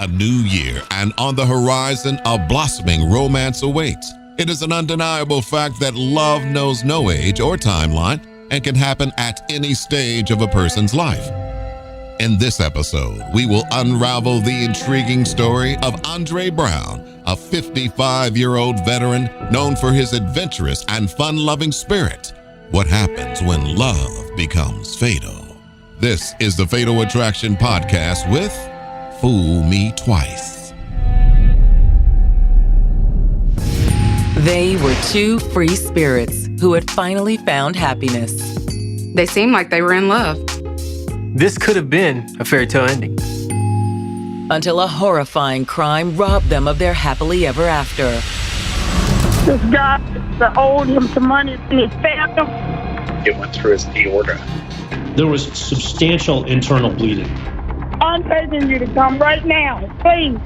A new year, and on the horizon, a blossoming romance awaits. It is an undeniable fact that love knows no age or timeline and can happen at any stage of a person's life. In this episode, we will unravel the intriguing story of Andre Brown, a 55-year-old veteran known for his adventurous and fun-loving spirit. What happens when love becomes fatal? This is the Fatal Attraction Podcast with Fool Me Twice. They were two free spirits who had finally found happiness. They seemed like they were in love. This could have been a fairy tale ending. Until a horrifying crime robbed them of their happily ever after. This guy that owed him some money and he stabbed him. It went through his aorta. There was substantial internal bleeding. I'm begging you to come right now, please.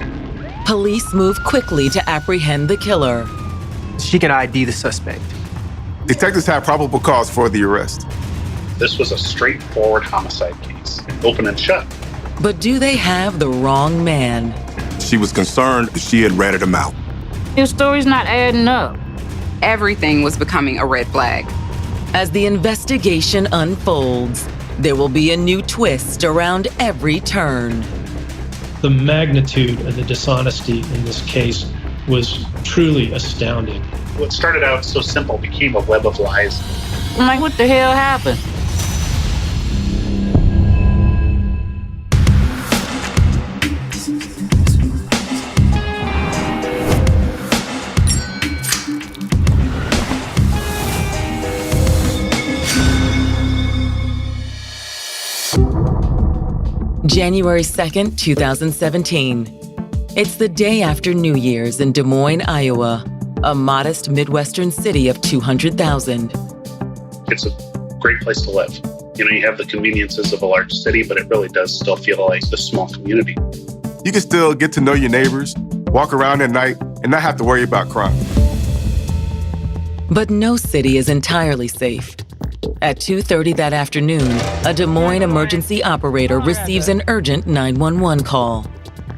Police moved quickly to apprehend the killer. She can ID the suspect. Detectives have probable cause for the arrest. This was a straightforward homicide case, open and shut. But do they have the wrong man? She was concerned she had ratted him out. Your story's not adding up. Everything was becoming a red flag. As the investigation unfolds, there will be a new twist around every turn. The magnitude of the dishonesty in this case was truly astounding. What started out so simple became a web of lies. I'm like, what the hell happened? January 2nd, 2017. It's the day after New Year's in Des Moines, Iowa, a modest Midwestern city of 200,000. It's a great place to live. You have the conveniences of a large city, but it really does still feel like a small community. You can still get to know your neighbors, walk around at night, and not have to worry about crime. But no city is entirely safe. At 2:30 that afternoon, a Des Moines emergency operator receives an urgent 911 call.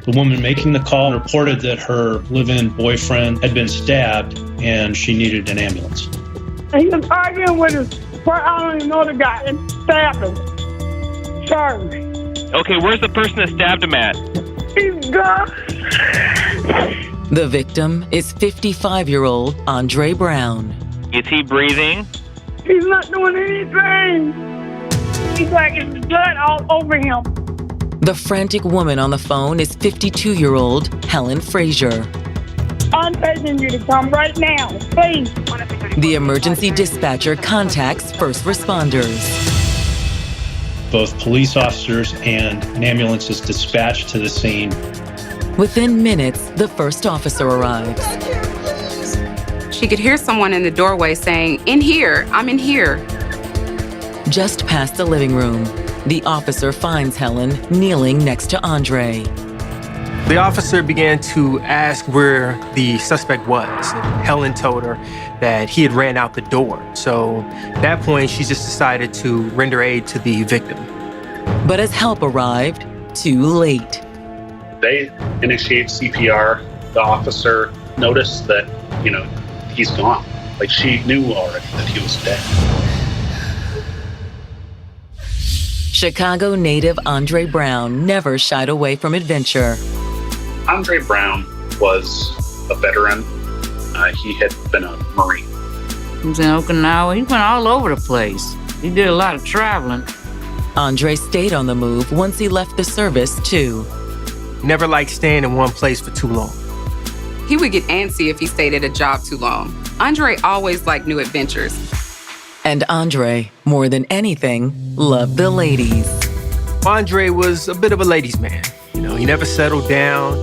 The woman making the call reported that her live-in boyfriend had been stabbed and she needed an ambulance. He was arguing with his, I don't even know the guy, and stabbed him. Sorry. Okay, where's the person that stabbed him at? He's gone. The victim is 55-year-old Andre Brown. Is he breathing? He's not doing anything. He's like, it's blood all over him. The frantic woman on the phone is 52-year-old Helen Frazier. I'm begging you to come right now, please. The emergency dispatcher contacts first responders. Both police officers and an ambulance is dispatched to the scene. Within minutes, the first officer arrives. She could hear someone in the doorway saying, "In here, I'm in here." Just past the living room, the officer finds Helen kneeling next to Andre. The officer began to ask where the suspect was. And Helen told her that he had ran out the door. So at that point, she just decided to render aid to the victim. But as help arrived, too late. They initiate CPR. The officer noticed that, he's gone. Like, she knew already that he was dead. Chicago native Andre Brown never shied away from adventure. Andre Brown was a veteran. He had been a Marine. He was in Okinawa. He went all over the place. He did a lot of traveling. Andre stayed on the move once he left the service, too. Never liked staying in one place for too long. He would get antsy if he stayed at a job too long. Andre always liked new adventures. And Andre, more than anything, loved the ladies. Andre was a bit of a ladies' man. He never settled down.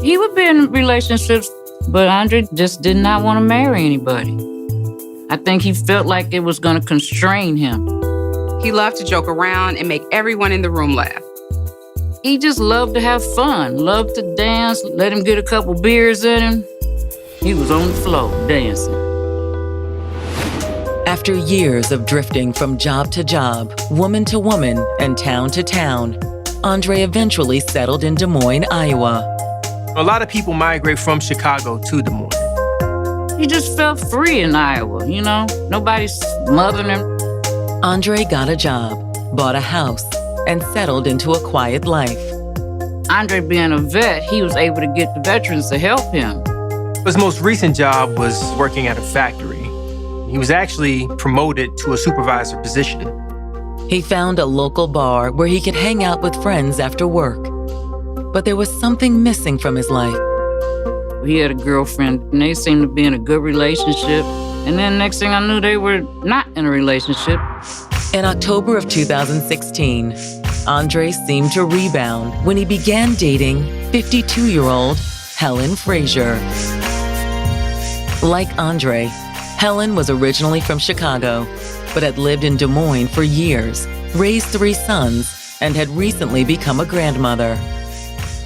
He would be in relationships, but Andre just did not want to marry anybody. I think he felt like it was going to constrain him. He loved to joke around and make everyone in the room laugh. He just loved to have fun, loved to dance, let him get a couple beers in him. He was on the floor dancing. After years of drifting from job to job, woman to woman, and town to town, Andre eventually settled in Des Moines, Iowa. A lot of people migrate from Chicago to Des Moines. He just felt free in Iowa, you know? Nobody's mothering him. Andre got a job, bought a house, and settled into a quiet life. Andre being a vet, he was able to get the veterans to help him. His most recent job was working at a factory. He was actually promoted to a supervisor position. He found a local bar where he could hang out with friends after work. But there was something missing from his life. He had a girlfriend, and they seemed to be in a good relationship. And then next thing I knew, they were not in a relationship. In October of 2016, Andre seemed to rebound when he began dating 52-year-old Helen Frazier. Like Andre, Helen was originally from Chicago, but had lived in Des Moines for years, raised 3 sons, and had recently become a grandmother.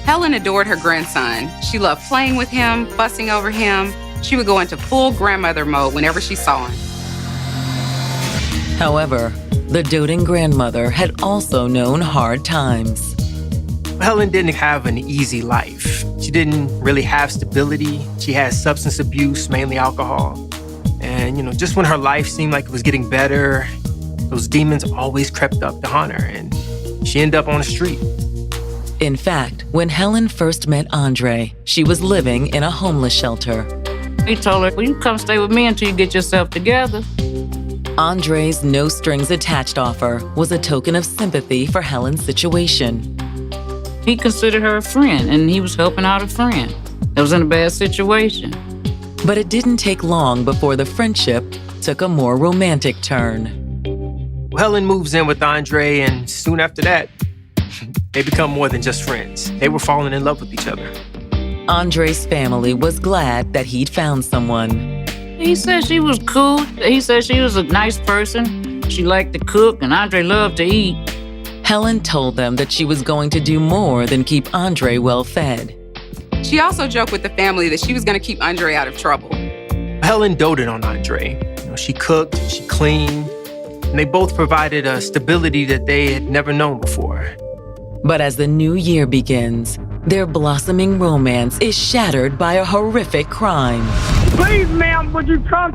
Helen adored her grandson. She loved playing with him, fussing over him. She would go into full grandmother mode whenever she saw him. However, the doting grandmother had also known hard times. Helen didn't have an easy life. She didn't really have stability. She had substance abuse, mainly alcohol. And, just when her life seemed like it was getting better, those demons always crept up to haunt her, and she ended up on the street. In fact, when Helen first met Andre, she was living in a homeless shelter. He told her, well, you come stay with me until you get yourself together. Andre's no-strings-attached offer was a token of sympathy for Helen's situation. He considered her a friend, and he was helping out a friend that was in a bad situation. But it didn't take long before the friendship took a more romantic turn. Helen moves in with Andre, and soon after that, they become more than just friends. They were falling in love with each other. Andre's family was glad that he'd found someone. He said she was cool. He said she was a nice person. She liked to cook, and Andre loved to eat. Helen told them that she was going to do more than keep Andre well-fed. She also joked with the family that she was going to keep Andre out of trouble. Helen doted on Andre. She cooked, she cleaned, and they both provided a stability that they had never known before. But as the new year begins, their blossoming romance is shattered by a horrific crime. Please, ma'am, would you come?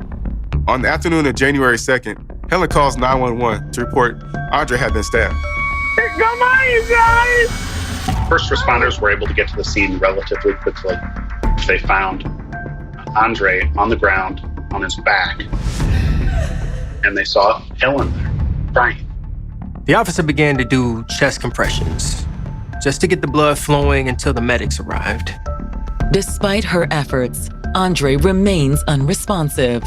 On the afternoon of January 2nd, Helen calls 911 to report Andre had been stabbed. Come on, you guys! First responders were able to get to the scene relatively quickly. They found Andre on the ground on his back, and they saw Helen there, crying. The officer began to do chest compressions just to get the blood flowing until the medics arrived. Despite her efforts, Andre remains unresponsive.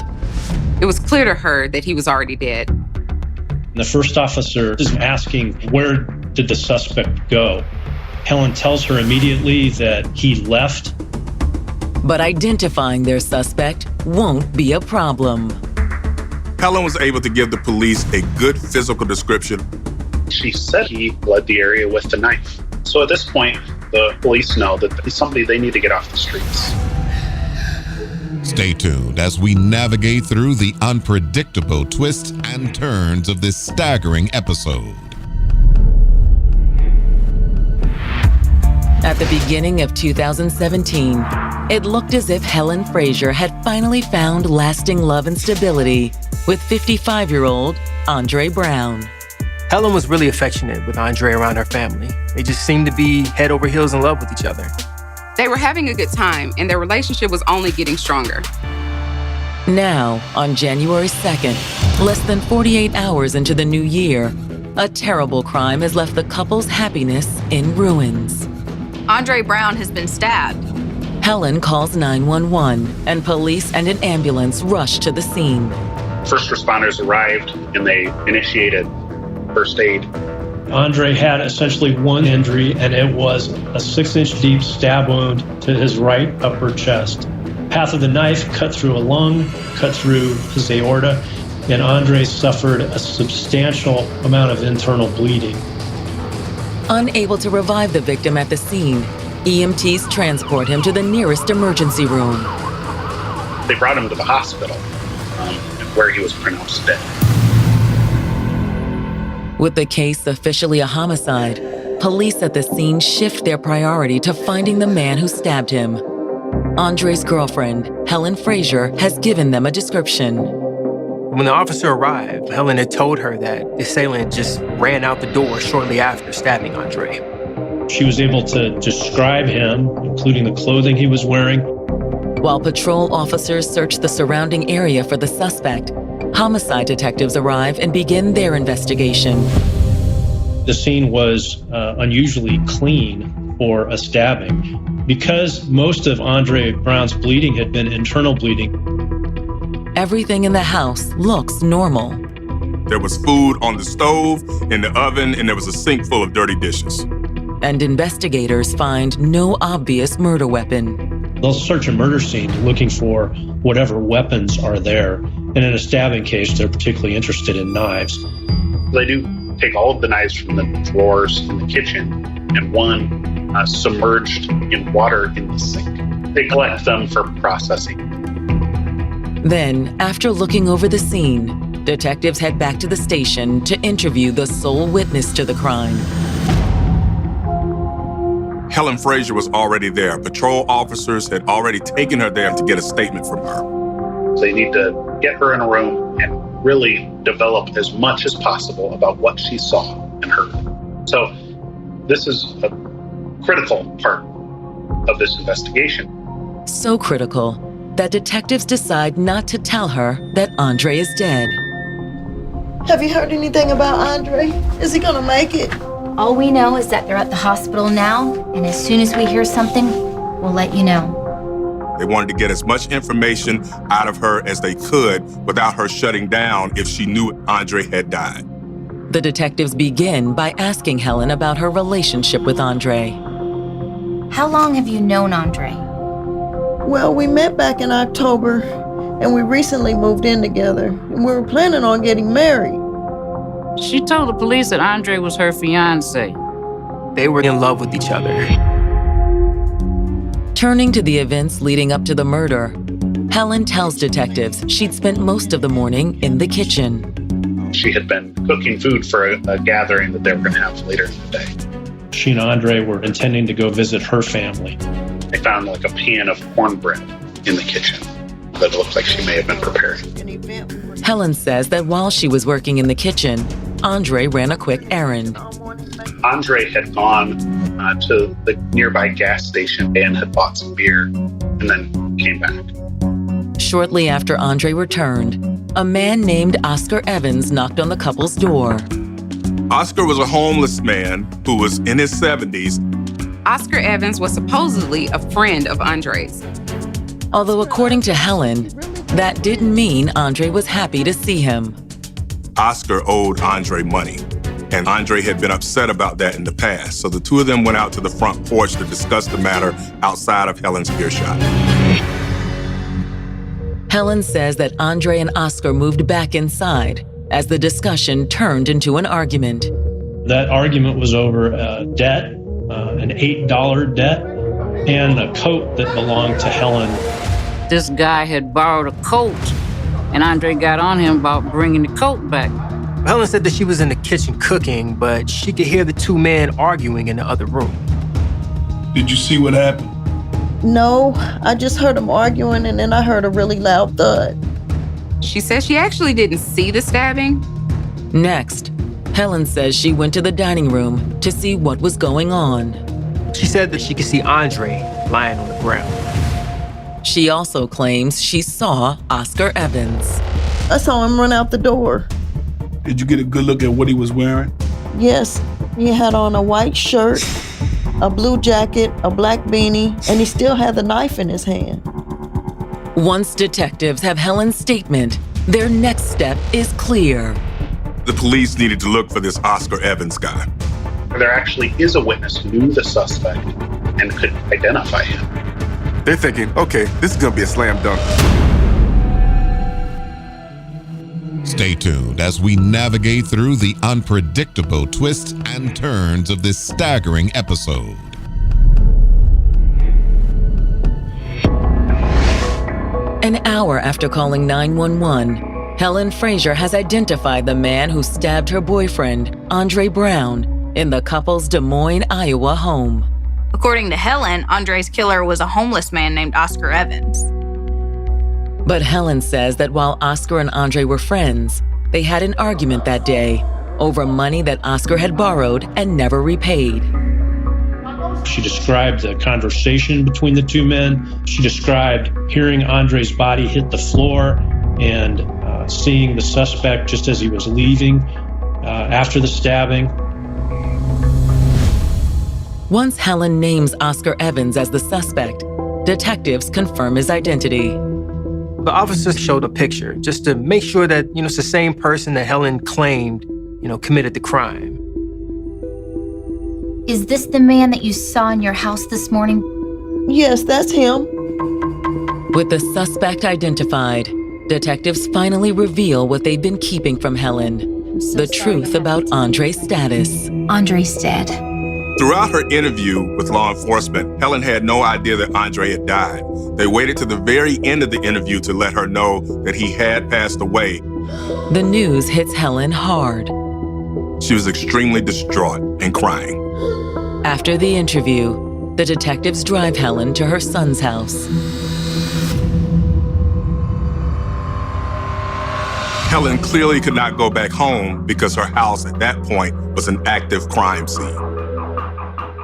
It was clear to her that he was already dead. The first officer is asking, where did the suspect go? Helen tells her immediately that he left. But identifying their suspect won't be a problem. Helen was able to give the police a good physical description. She said he bled the area with the knife. So at this point, the police know that he's somebody they need to get off the streets. Stay tuned as we navigate through the unpredictable twists and turns of this staggering episode. At the beginning of 2017, it looked as if Helen Frazier had finally found lasting love and stability with 55-year-old Andre Brown. Helen was really affectionate with Andre around her family. They just seemed to be head over heels in love with each other. They were having a good time, and their relationship was only getting stronger. Now, on January 2nd, less than 48 hours into the new year, a terrible crime has left the couple's happiness in ruins. Andre Brown has been stabbed. Helen calls 911, and police and an ambulance rush to the scene. First responders arrived, and they initiated first aid. Andre had essentially one injury, and it was a 6-inch deep stab wound to his right upper chest. Path of the knife cut through a lung, cut through his aorta, and Andre suffered a substantial amount of internal bleeding. Unable to revive the victim at the scene, EMTs transport him to the nearest emergency room. They brought him to the hospital, where he was pronounced dead. With the case officially a homicide, Police at the scene shift their priority to finding the man who stabbed him. Andre's girlfriend, Helen Frazier, has given them a description. When the officer arrived, Helen had told her that the assailant just ran out the door shortly after stabbing Andre. She was able to describe him, including the clothing he was wearing. While patrol officers search the surrounding area for the suspect, homicide detectives arrive and begin their investigation. The scene was unusually clean for a stabbing. Because most of Andre Brown's bleeding had been internal bleeding. Everything in the house looks normal. There was food on the stove, in the oven, and there was a sink full of dirty dishes. And investigators find no obvious murder weapon. They'll search a murder scene looking for whatever weapons are there. And in a stabbing case, they're particularly interested in knives. They do take all of the knives from the drawers in the kitchen and one submerged in water in the sink. They collect them for processing. Then, after looking over the scene, detectives head back to the station to interview the sole witness to the crime. Helen Frazier was already there. Patrol officers had already taken her there to get a statement from her. They need to get her in a room and really develop as much as possible about what she saw and heard. So this is a critical part of this investigation. So critical that detectives decide not to tell her that Andre is dead. Have you heard anything about Andre? Is he gonna make it? All we know is that they're at the hospital now, and as soon as we hear something, we'll let you know. They wanted to get as much information out of her as they could without her shutting down if she knew Andre had died. The detectives begin by asking Helen about her relationship with Andre. How long have you known Andre? Well, we met back in October, and we recently moved in together, and we were planning on getting married. She told the police that Andre was her fiancé. They were in love with each other. Turning to the events leading up to the murder, Helen tells detectives she'd spent most of the morning in the kitchen. She had been cooking food for a gathering that they were going to have later in the day. She and Andre were intending to go visit her family. They found like a pan of cornbread in the kitchen that looked like she may have been preparing. Helen says that while she was working in the kitchen, Andre ran a quick errand. Andre had gone to the nearby gas station and had bought some beer and then came back. Shortly after Andre returned, a man named Oscar Evans knocked on the couple's door. Oscar was a homeless man who was in his 70s. Oscar Evans was supposedly a friend of Andre's. Although according to Helen, that didn't mean Andre was happy to see him. Oscar owed Andre money, and Andre had been upset about that in the past. So the two of them went out to the front porch to discuss the matter outside of Helen's earshot. Helen says that Andre and Oscar moved back inside as the discussion turned into an argument. That argument was over a debt, an $8 debt, and a coat that belonged to Helen. This guy had borrowed a coat, and Andre got on him about bringing the coat back. Helen said that she was in the kitchen cooking, but she could hear the two men arguing in the other room. Did you see what happened? No, I just heard them arguing, and then I heard a really loud thud. She says she actually didn't see the stabbing. Next, Helen says she went to the dining room to see what was going on. She said that she could see Andre lying on the ground. She also claims she saw Oscar Evans. I saw him run out the door. Did you get a good look at what he was wearing? Yes, he had on a white shirt, a blue jacket, a black beanie, and he still had the knife in his hand. Once detectives have Helen's statement, their next step is clear. The police needed to look for this Oscar Evans guy. There actually is a witness who knew the suspect and could identify him. They're thinking, okay, this is gonna be a slam dunk. Stay tuned as we navigate through the unpredictable twists and turns of this staggering episode. An hour after calling 911, Helen Frazier has identified the man who stabbed her boyfriend, Andre Brown, in the couple's Des Moines, Iowa home. According to Helen, Andre's killer was a homeless man named Oscar Evans. But Helen says that while Oscar and Andre were friends, they had an argument that day over money that Oscar had borrowed and never repaid. She described the conversation between the two men. She described hearing Andre's body hit the floor and seeing the suspect just as he was leaving after the stabbing. Once Helen names Oscar Evans as the suspect, detectives confirm his identity. The officers showed a picture just to make sure that, it's the same person that Helen claimed, committed the crime. Is this the man that you saw in your house this morning? Yes, that's him. With the suspect identified, detectives finally reveal what they've been keeping from Helen, the truth about Andre's status. Andre's dead. Throughout her interview with law enforcement, Helen had no idea that Andre had died. They waited to the very end of the interview to let her know that he had passed away. The news hits Helen hard. She was extremely distraught and crying. After the interview, the detectives drive Helen to her son's house. Helen clearly could not go back home because her house at that point was an active crime scene.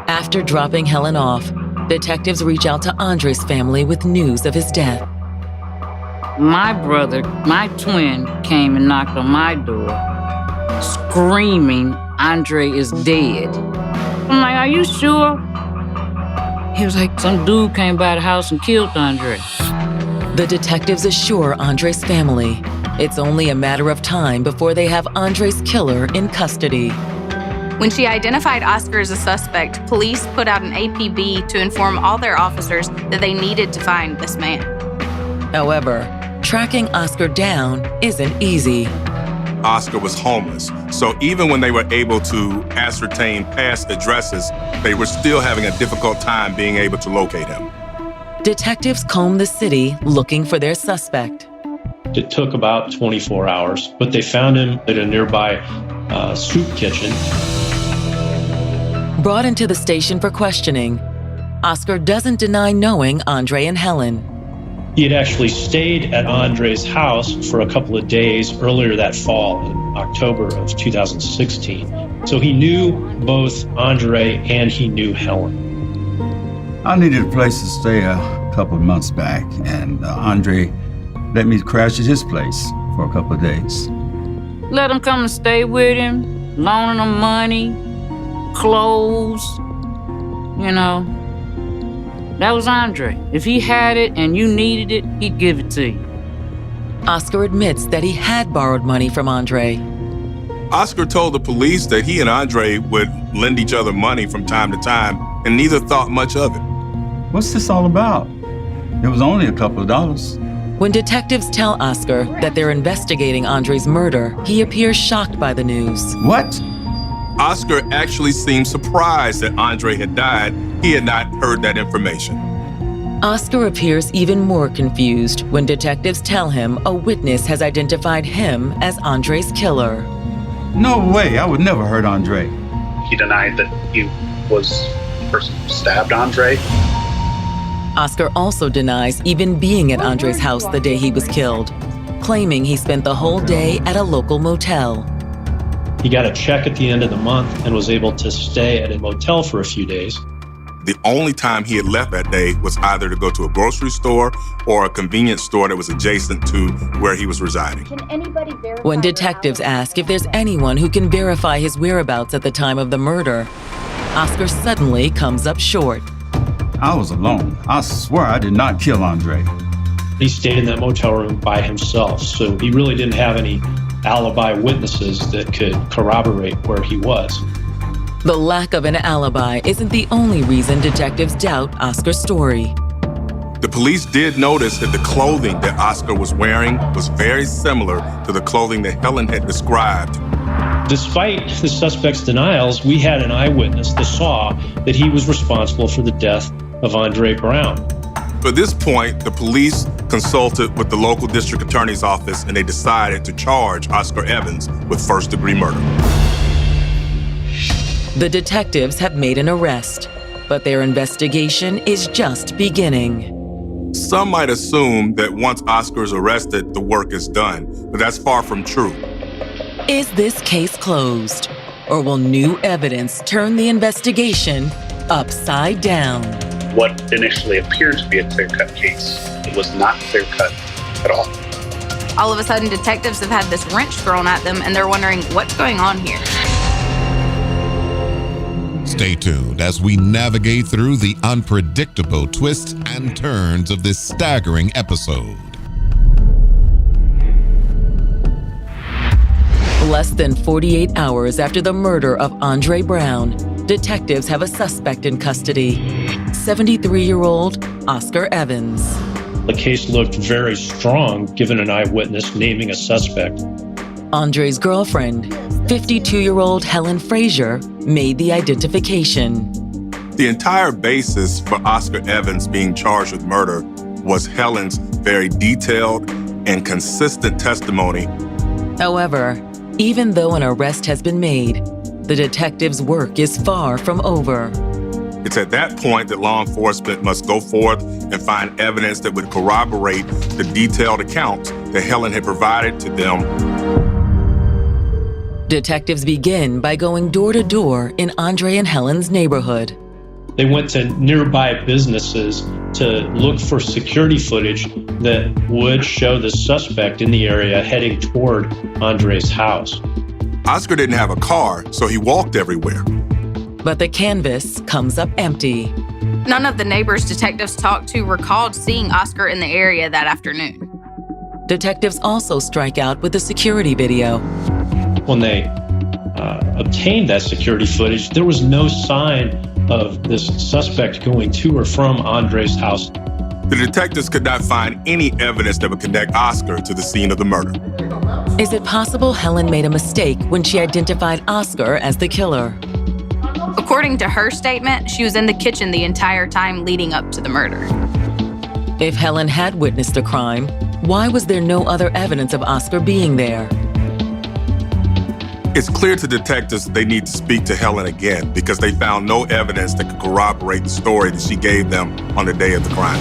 After dropping Helen off, detectives reach out to Andre's family with news of his death. My brother, my twin, came and knocked on my door, screaming, Andre is dead. I'm like, are you sure? He was like, some dude came by the house and killed Andre. The detectives assure Andre's family it's only a matter of time before they have Andre's killer in custody. When she identified Oscar as a suspect, police put out an APB to inform all their officers that they needed to find this man. However, tracking Oscar down isn't easy. Oscar was homeless, so even when they were able to ascertain past addresses, they were still having a difficult time being able to locate him. Detectives comb the city looking for their suspect. It took about 24 hours, but they found him at a nearby soup kitchen. Brought into the station for questioning, Oscar doesn't deny knowing Andre and Helen. He had actually stayed at Andre's house for a couple of days earlier that fall, in October of 2016. So he knew both Andre and he knew Helen. I needed a place to stay a couple of months back, and Andre let me crash at his place for a couple of days. Let him come and stay with him, loaning him money, clothes, That was Andre. If he had it and you needed it, he'd give it to you. Oscar admits that he had borrowed money from Andre. Oscar told the police that he and Andre would lend each other money from time to time, and neither thought much of it. What's this all about? It was only a couple of dollars. When detectives tell Oscar that they're investigating Andre's murder, he appears shocked by the news. What? Oscar actually seemed surprised that Andre had died. He had not heard that information. Oscar appears even more confused when detectives tell him a witness has identified him as Andre's killer. No way, I would never hurt Andre. He denied that he was the person who stabbed Andre. Oscar also denies even being at Andre's house the day he was killed, claiming he spent the whole day at a local motel. He got a check at the end of the month and was able to stay at a motel for a few days. The only time he had left that day was either to go to a grocery store or a convenience store that was adjacent to where he was residing. Can anybody verify? When detectives ask if there's anyone who can verify his whereabouts at the time of the murder, Oscar suddenly comes up short. I was alone. I swear I did not kill Andre. He stayed in that motel room by himself, so he really didn't have any alibi witnesses that could corroborate where he was. The lack of an alibi isn't the only reason detectives doubt Oscar's story. The police did notice that the clothing that Oscar was wearing was very similar to the clothing that Helen had described. Despite the suspect's denials, we had an eyewitness that saw that he was responsible for the death of Andre Brown. At this point, the police consulted with the local district attorney's office and they decided to charge Oscar Evans with first-degree murder. The detectives have made an arrest, but their investigation is just beginning. Some might assume that once Oscar is arrested, the work is done, but that's far from true. Is this case closed, or will new evidence turn the investigation upside down? What initially appeared to be a clear-cut case, it was not clear-cut at all. All of a sudden, detectives have had this wrench thrown at them, and they're wondering what's going on here. Stay tuned as we navigate through the unpredictable twists and turns of this staggering episode. Less than 48 hours after the murder of Andre Brown, detectives have a suspect in custody, 73-year-old Oscar Evans. The case looked very strong, given an eyewitness naming a suspect. Andre's girlfriend, 52-year-old Helen Frazier, made the identification. The entire basis for Oscar Evans being charged with murder was Helen's very detailed and consistent testimony. However, even though an arrest has been made, the detectives' work is far from over. It's at that point that law enforcement must go forth and find evidence that would corroborate the detailed accounts that Helen had provided to them. Detectives begin by going door to door in Andre and Helen's neighborhood. They went to nearby businesses to look for security footage that would show the suspect in the area heading toward Andre's house. Oscar didn't have a car, so he walked everywhere. But the canvas comes up empty. None of the neighbors detectives talked to recalled seeing Oscar in the area that afternoon. Detectives also strike out with the security video. When they obtained that security footage, there was no sign of this suspect going to or from Andre's house. The detectives could not find any evidence that would connect Oscar to the scene of the murder. Is it possible Helen made a mistake when she identified Oscar as the killer? According to her statement, she was in the kitchen the entire time leading up to the murder. If Helen had witnessed the crime, why was there no other evidence of Oscar being there? It's clear to detectives that they need to speak to Helen again because they found no evidence that could corroborate the story that she gave them on the day of the crime.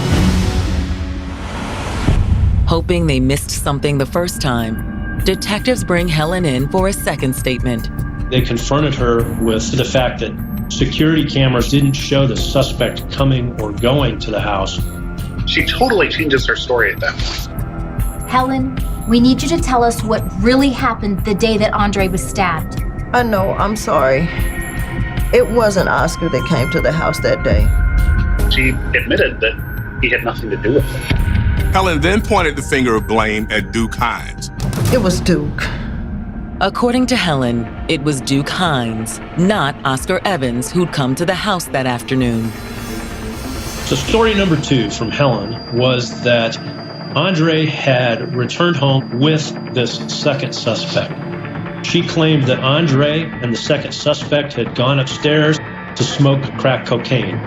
Hoping they missed something the first time, detectives bring Helen in for a second statement. They confronted her with the fact that security cameras didn't show the suspect coming or going to the house. She totally changes her story at that point. Helen, we need you to tell us what really happened the day that Andre was stabbed. I know, I'm sorry. It wasn't Oscar that came to the house that day. She admitted that he had nothing to do with it. Helen then pointed the finger of blame at Duke Hines. It was Duke. According to Helen, it was Duke Hines, not Oscar Evans, who'd come to the house that afternoon. So story number 2 from Helen was that Andre had returned home with this second suspect. She claimed that Andre and the second suspect had gone upstairs to smoke crack cocaine.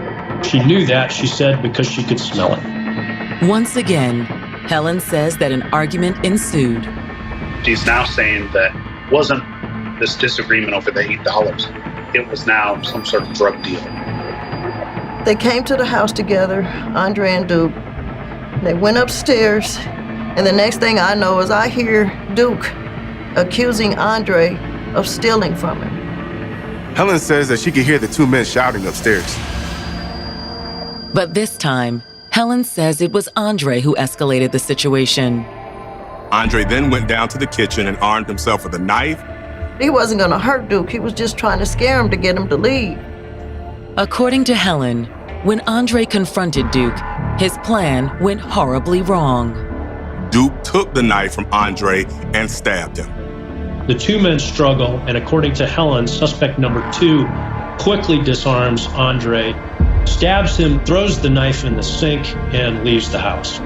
She knew that, she said, because she could smell it. Once again, Helen says that an argument ensued. She's now saying that it wasn't this disagreement over the $8. It was now some sort of drug deal. They came to the house together, Andre and Duke. They went upstairs, and the next thing I know is I hear Duke accusing Andre of stealing from him. Helen says that she could hear the two men shouting upstairs. But this time, Helen says it was Andre who escalated the situation. Andre then went down to the kitchen and armed himself with a knife. He wasn't going to hurt Duke. He was just trying to scare him to get him to leave. According to Helen, when Andre confronted Duke, his plan went horribly wrong. Duke took the knife from Andre and stabbed him. The two men struggle, and according to Helen, suspect number 2 quickly disarms Andre, stabs him, throws the knife in the sink, and leaves the house.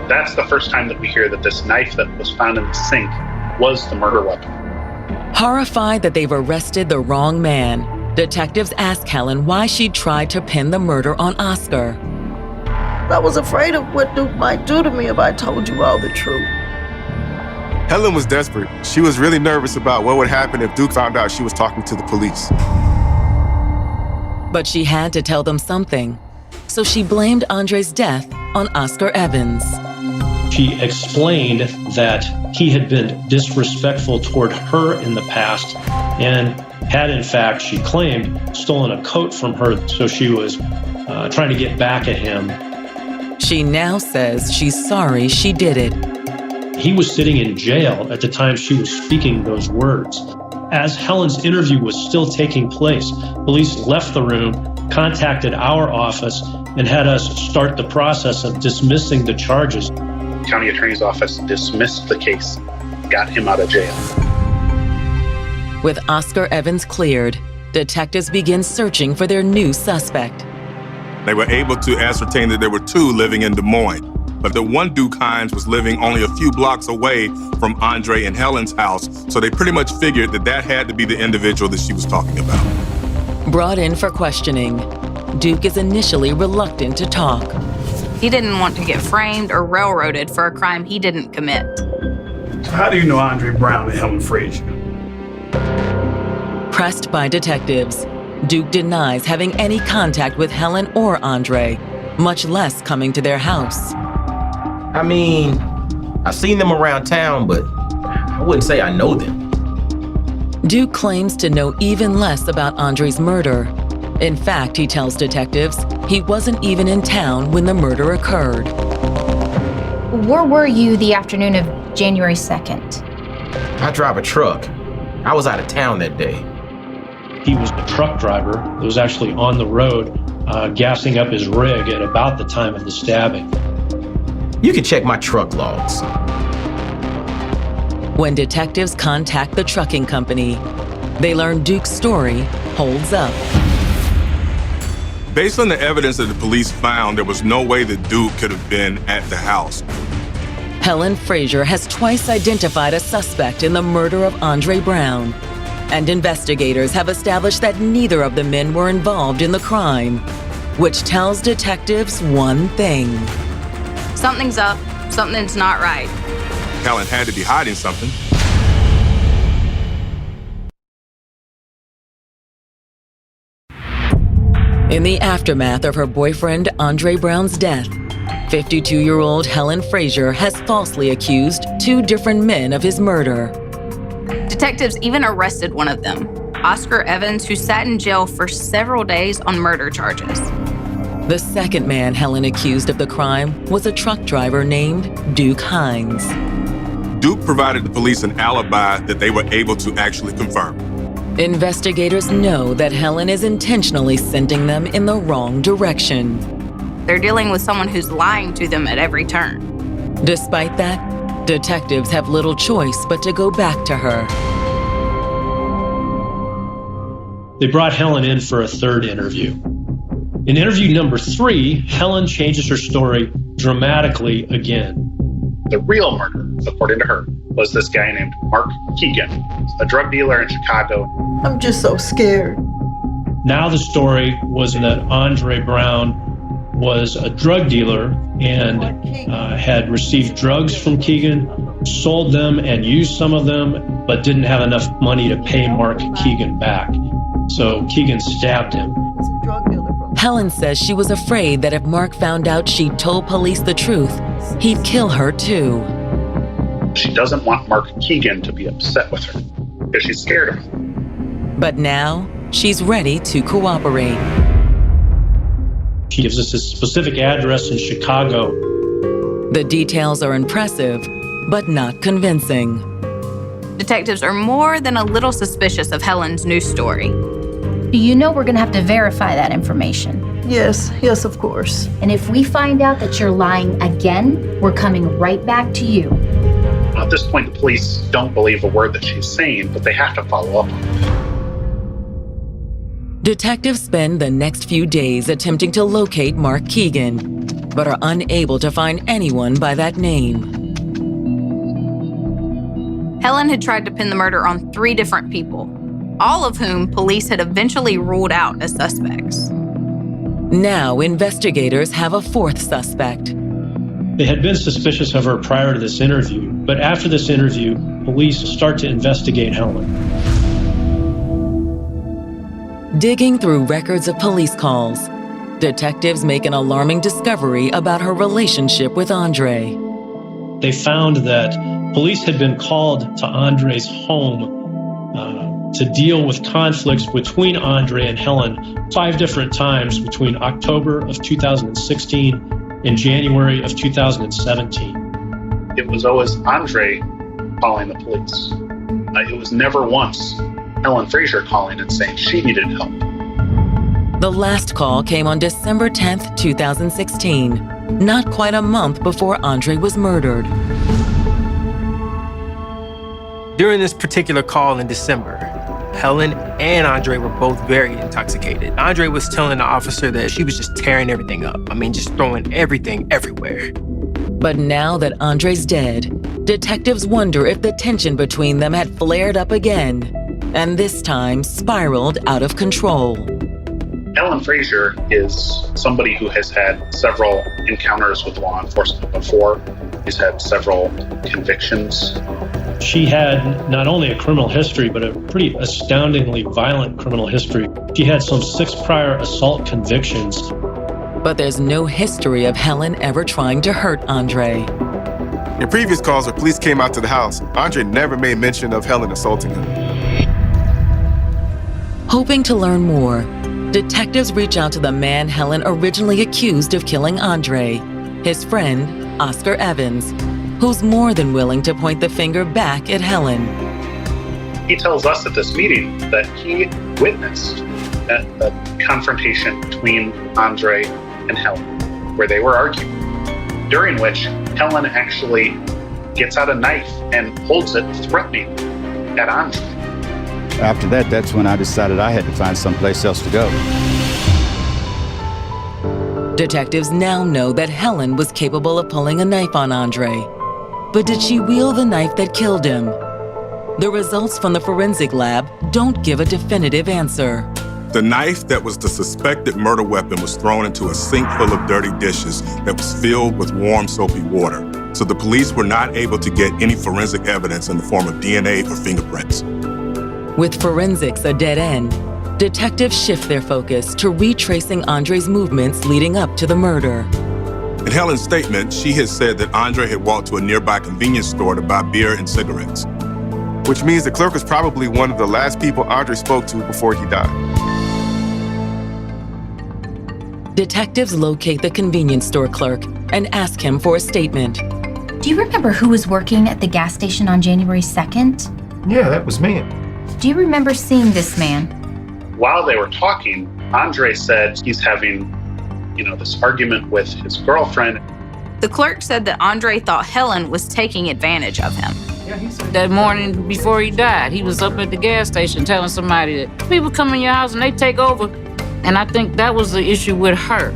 That's the first time that we hear that this knife that was found in the sink was the murder weapon. Horrified that they've arrested the wrong man, detectives ask Helen why she tried to pin the murder on Oscar. I was afraid of what Duke might do to me if I told you all the truth. Helen was desperate. She was really nervous about what would happen if Duke found out she was talking to the police. But she had to tell them something, so she blamed Andre's death on Oscar Evans. She explained that he had been disrespectful toward her in the past and had, in fact, she claimed, stolen a coat from her, so she was trying to get back at him. She now says she's sorry she did it. He was sitting in jail at the time she was speaking those words. As Helen's interview was still taking place, police left the room, contacted our office, and had us start the process of dismissing the charges. The county attorney's office dismissed the case, got him out of jail. With Oscar Evans cleared, detectives begin searching for their new suspect. They were able to ascertain that there were two living in Des Moines, but the one Duke Hines was living only a few blocks away from Andre and Helen's house, so they pretty much figured that that had to be the individual that she was talking about. Brought in for questioning, Duke is initially reluctant to talk. He didn't want to get framed or railroaded for a crime he didn't commit. So how do you know Andre Brown and Helen Frazier? Pressed by detectives, Duke denies having any contact with Helen or Andre, much less coming to their house. I mean, I've seen them around town, but I wouldn't say I know them. Duke claims to know even less about Andre's murder. In fact, he tells detectives he wasn't even in town when the murder occurred. Where were you the afternoon of January 2nd? I drive a truck. I was out of town that day. He was the truck driver that was actually on the road, gassing up his rig at about the time of the stabbing. You can check my truck logs. When detectives contact the trucking company, they learn Duke's story holds up. Based on the evidence that the police found, there was no way that Duke could have been at the house. Helen Frazier has twice identified a suspect in the murder of Andre Brown, and investigators have established that neither of the men were involved in the crime, which tells detectives one thing. Something's up, something's not right. Helen had to be hiding something. In the aftermath of her boyfriend Andre Brown's death, 52-year-old Helen Frazier has falsely accused two different men of his murder. Detectives even arrested one of them, Oscar Evans, who sat in jail for several days on murder charges. The second man Helen accused of the crime was a truck driver named Duke Hines. Duke provided the police an alibi that they were able to actually confirm. Investigators know that Helen is intentionally sending them in the wrong direction. They're dealing with someone who's lying to them at every turn. Despite that, detectives have little choice but to go back to her. They brought Helen in for a third interview. In interview number 3, Helen changes her story dramatically again. The real murder, according to her, was this guy named Mark Keegan, a drug dealer in Chicago. I'm just so scared. Now the story was that Andre Brown was a drug dealer and had received drugs from Keegan, sold them and used some of them, but didn't have enough money to pay Mark Keegan back. So Keegan stabbed him. Helen says she was afraid that if Mark found out she'd told police the truth, he'd kill her too. She doesn't want Mark Keegan to be upset with her because she's scared of him. But now she's ready to cooperate. She gives us a specific address in Chicago. The details are impressive, but not convincing. Detectives are more than a little suspicious of Helen's new story. You know we're gonna have to verify that information. Yes, of course. And if we find out that you're lying again, we're coming right back to you. At this point, the police don't believe a word that she's saying, but they have to follow up on it. Detectives spend the next few days attempting to locate Mark Keegan, but are unable to find anyone by that name. Helen had tried to pin the murder on 3 different people, all of whom police had eventually ruled out as suspects. Now investigators have a 4th suspect. They had been suspicious of her prior to this interview, but after this interview, police start to investigate Helen. Digging through records of police calls, detectives make an alarming discovery about her relationship with Andre. They found that police had been called to Andre's home to deal with conflicts between Andre and Helen 5 different times between October of 2016 and January of 2017. It was always Andre calling the police. It was never once Helen Frazier calling and saying she needed help. The last call came on December 10th, 2016, not quite a month before Andre was murdered. During this particular call in December, Helen and Andre were both very intoxicated. Andre was telling the officer that she was just tearing everything up. Just throwing everything everywhere. But now that Andre's dead, detectives wonder if the tension between them had flared up again, and this time spiraled out of control. Helen Frazier is somebody who has had several encounters with law enforcement before. She's had several convictions. She had not only a criminal history, but a pretty astoundingly violent criminal history. She had some 6 prior assault convictions. But there's no history of Helen ever trying to hurt Andre. In previous calls where police came out to the house, Andre never made mention of Helen assaulting him. Hoping to learn more, detectives reach out to the man Helen originally accused of killing Andre, his friend, Oscar Evans, who's more than willing to point the finger back at Helen. He tells us at this meeting that he witnessed a confrontation between Andre and Helen, where they were arguing, during which Helen actually gets out a knife and holds it, threatening at Andre. After that, that's when I decided I had to find someplace else to go. Detectives now know that Helen was capable of pulling a knife on Andre. But did she wield the knife that killed him? The results from the forensic lab don't give a definitive answer. The knife that was the suspected murder weapon was thrown into a sink full of dirty dishes that was filled with warm, soapy water. So the police were not able to get any forensic evidence in the form of DNA or fingerprints. With forensics a dead end, detectives shift their focus to retracing Andre's movements leading up to the murder. In Helen's statement, she had said that Andre had walked to a nearby convenience store to buy beer and cigarettes. Which means the clerk was probably one of the last people Andre spoke to before he died. Detectives locate the convenience store clerk and ask him for a statement. Do you remember who was working at the gas station on January 2nd? Yeah, that was me. Do you remember seeing this man? While they were talking, Andre said he's having, this argument with his girlfriend. The clerk said that Andre thought Helen was taking advantage of him. That morning before he died, he was up at the gas station telling somebody that people come in your house and they take over. And I think that was the issue with her.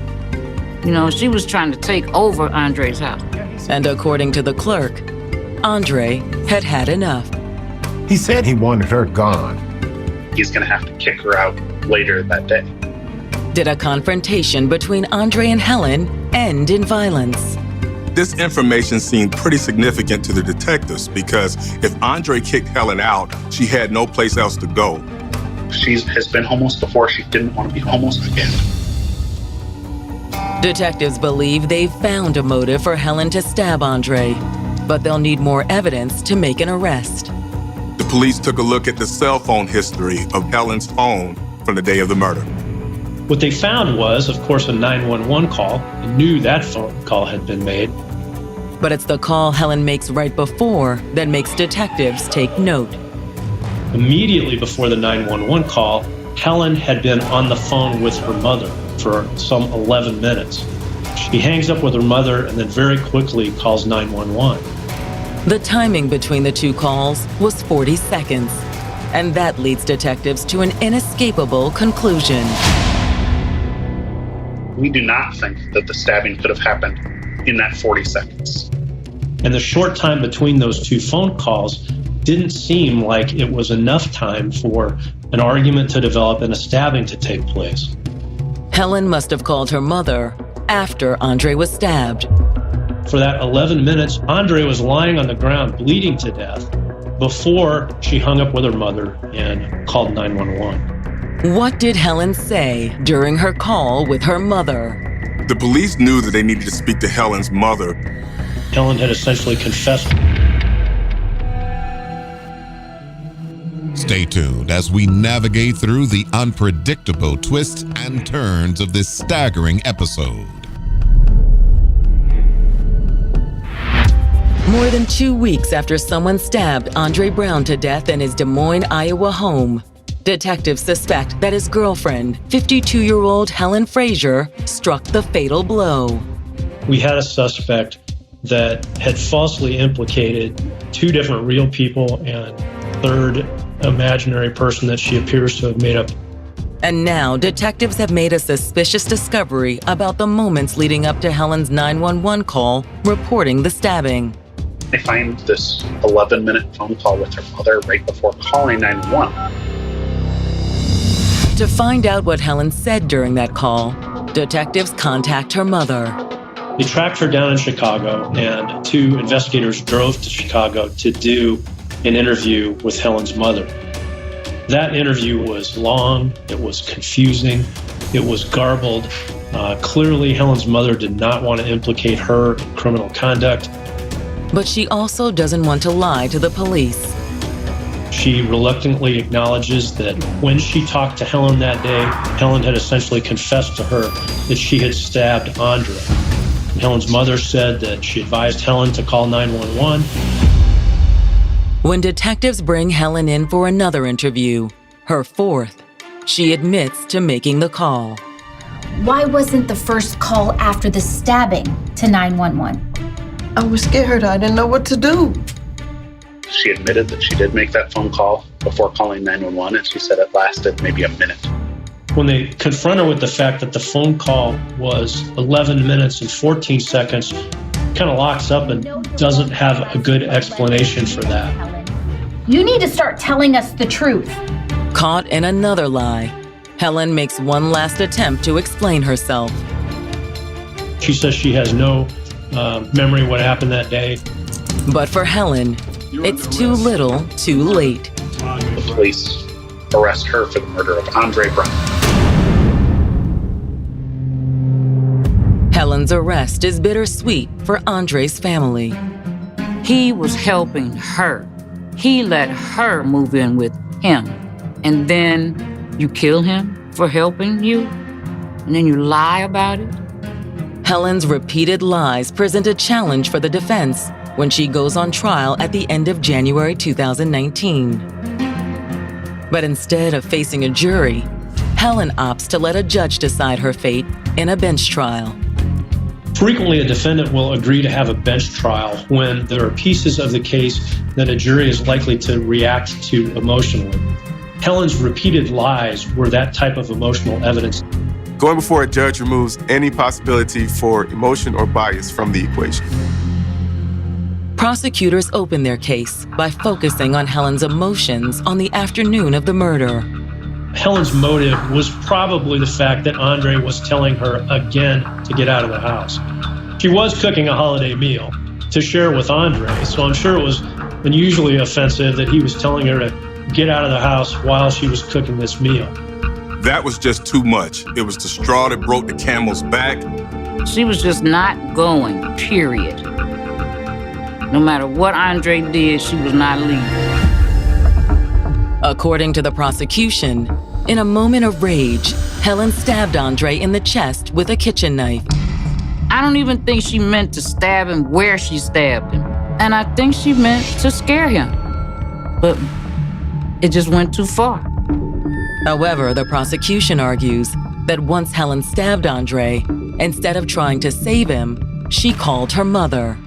She was trying to take over Andre's house. And according to the clerk, Andre had had enough. He said he wanted her gone. He's going to have to kick her out later that day. Did a confrontation between Andre and Helen end in violence? This information seemed pretty significant to the detectives because if Andre kicked Helen out, she had no place else to go. She has been homeless before. She didn't want to be homeless again. Detectives believe they've found a motive for Helen to stab Andre, but they'll need more evidence to make an arrest. The police took a look at the cell phone history of Helen's phone from the day of the murder. What they found was, of course, a 911 call. They knew that phone call had been made. But it's the call Helen makes right before that makes detectives take note. Immediately before the 911 call, Helen had been on the phone with her mother for some 11 minutes. She hangs up with her mother and then very quickly calls 911. The timing between the two calls was 40 seconds, and that leads detectives to an inescapable conclusion. We do not think that the stabbing could have happened in that 40 seconds. And the short time between those two phone calls didn't seem like it was enough time for an argument to develop and a stabbing to take place. Helen must have called her mother after Andre was stabbed. For that 11 minutes, Andre was lying on the ground bleeding to death before she hung up with her mother and called 911. What did Helen say during her call with her mother? The police knew that they needed to speak to Helen's mother. Helen had essentially confessed. Stay tuned as we navigate through the unpredictable twists and turns of this staggering episode. More than 2 weeks after someone stabbed Andre Brown to death in his Des Moines, Iowa home, detectives suspect that his girlfriend, 52-year-old Helen Frazier, struck the fatal blow. We had a suspect that had falsely implicated 2 different real people and a third imaginary person that she appears to have made up. And now detectives have made a suspicious discovery about the moments leading up to Helen's 911 call reporting the stabbing. They find this 11-minute phone call with her mother right before calling 911. To find out what Helen said during that call, detectives contact her mother. They tracked her down in Chicago, and 2 investigators drove to Chicago to do an interview with Helen's mother. That interview was long, it was confusing, it was garbled. Clearly, Helen's mother did not want to implicate her in criminal conduct. But she also doesn't want to lie to the police. She reluctantly acknowledges that when she talked to Helen that day, Helen had essentially confessed to her that she had stabbed Andre. And Helen's mother said that she advised Helen to call 911. When detectives bring Helen in for another interview, her 4th, she admits to making the call. Why wasn't the first call after the stabbing to 911? I was scared. I didn't know what to do. She admitted that she did make that phone call before calling 911, and she said it lasted maybe a minute. When they confront her with the fact that the phone call was 11 minutes and 14 seconds, kind of locks up and doesn't have a good explanation for that. You need to start telling us the truth. Caught in another lie, Helen makes one last attempt to explain herself. She says she has no memory of what happened that day. But for Helen, it's too little, too late. The police arrest her for the murder of Andre Brown. Helen's arrest is bittersweet for Andre's family. He was helping her. He let her move in with him. And then you kill him for helping you? And then you lie about it? Helen's repeated lies present a challenge for the defense when she goes on trial at the end of January 2019. But instead of facing a jury, Helen opts to let a judge decide her fate in a bench trial. Frequently, a defendant will agree to have a bench trial when there are pieces of the case that a jury is likely to react to emotionally. Helen's repeated lies were that type of emotional evidence. Going before a judge removes any possibility for emotion or bias from the equation. Prosecutors open their case by focusing on Helen's emotions on the afternoon of the murder. Helen's motive was probably the fact that Andre was telling her again to get out of the house. She was cooking a holiday meal to share with Andre, so I'm sure it was unusually offensive that he was telling her to get out of the house while she was cooking this meal. That was just too much. It was the straw that broke the camel's back. She was just not going, period. No matter what Andre did, she was not leaving. According to the prosecution, in a moment of rage, Helen stabbed Andre in the chest with a kitchen knife. I don't even think she meant to stab him where she stabbed him. And I think she meant to scare him. But it just went too far. However, the prosecution argues that once Helen stabbed Andre, instead of trying to save him, she called her mother.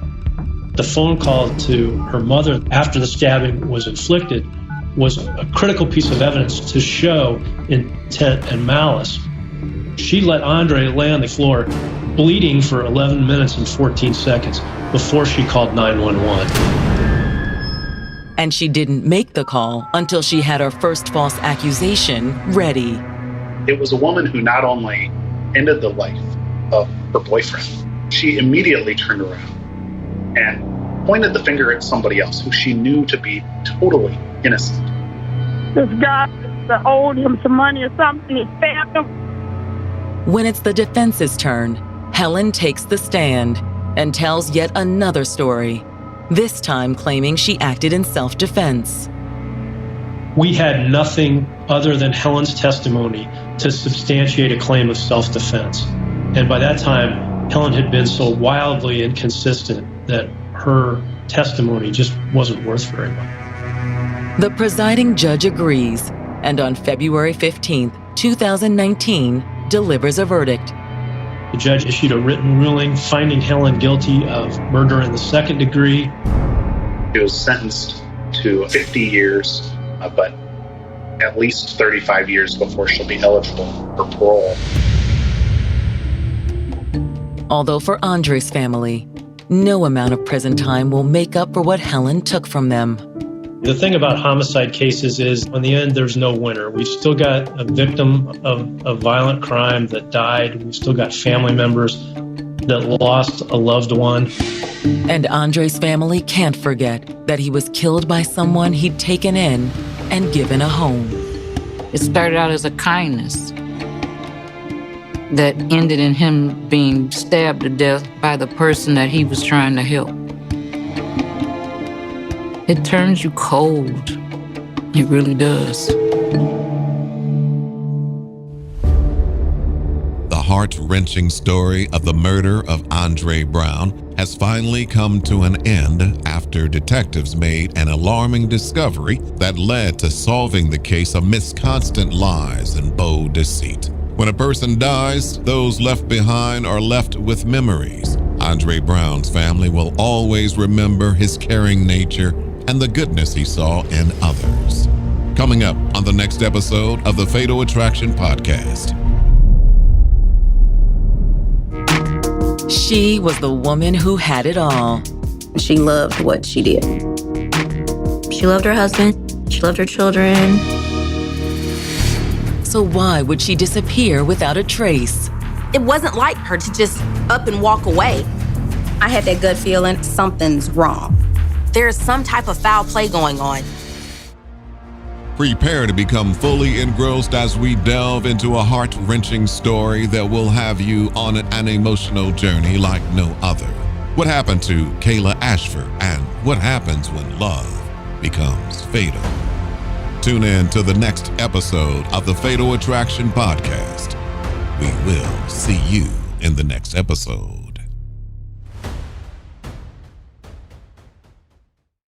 The phone call to her mother after the stabbing was inflicted was a critical piece of evidence to show intent and malice. She let Andre lay on the floor, bleeding for 11 minutes and 14 seconds before she called 911. And she didn't make the call until she had her first false accusation ready. It was a woman who not only ended the life of her boyfriend, she immediately turned around and pointed the finger at somebody else who she knew to be totally innocent. This guy must have owed him some money or something. He stabbed him. When it's the defense's turn, Helen takes the stand and tells yet another story, this time claiming she acted in self-defense. We had nothing other than Helen's testimony to substantiate a claim of self-defense. And by that time, Helen had been so wildly inconsistent that her testimony just wasn't worth very much. The presiding judge agrees, and on February 15th, 2019, delivers a verdict. The judge issued a written ruling finding Helen guilty of murder in the second degree. He was sentenced to 50 years, but at least 35 years before she'll be eligible for parole. Although for Andre's family, no amount of prison time will make up for what Helen took from them. The thing about homicide cases is, in the end, there's no winner. We've still got a victim of violent crime that died. We've still got family members that lost a loved one. And Andre's family can't forget that he was killed by someone he'd taken in and given a home. It started out as a kindness that ended in him being stabbed to death by the person that he was trying to help. It turns you cold. It really does. The heart-wrenching story of the murder of Andre Brown has finally come to an end after detectives made an alarming discovery that led to solving the case amidst constant lies and bold deceit. When a person dies, those left behind are left with memories. Andre Brown's family will always remember his caring nature and the goodness he saw in others. Coming up on the next episode of the Fatal Attraction Podcast. She was the woman who had it all. She loved what she did. She loved her husband. She loved her children. So why would she disappear without a trace? It wasn't like her to just up and walk away. I had that gut feeling something's wrong. There's some type of foul play going on. Prepare to become fully engrossed as we delve into a heart-wrenching story that will have you on an emotional journey like no other. What happened to Kayla Ashford, and what happens when love becomes fatal? Tune in to the next episode of the Fatal Attraction Podcast. We will see you in the next episode.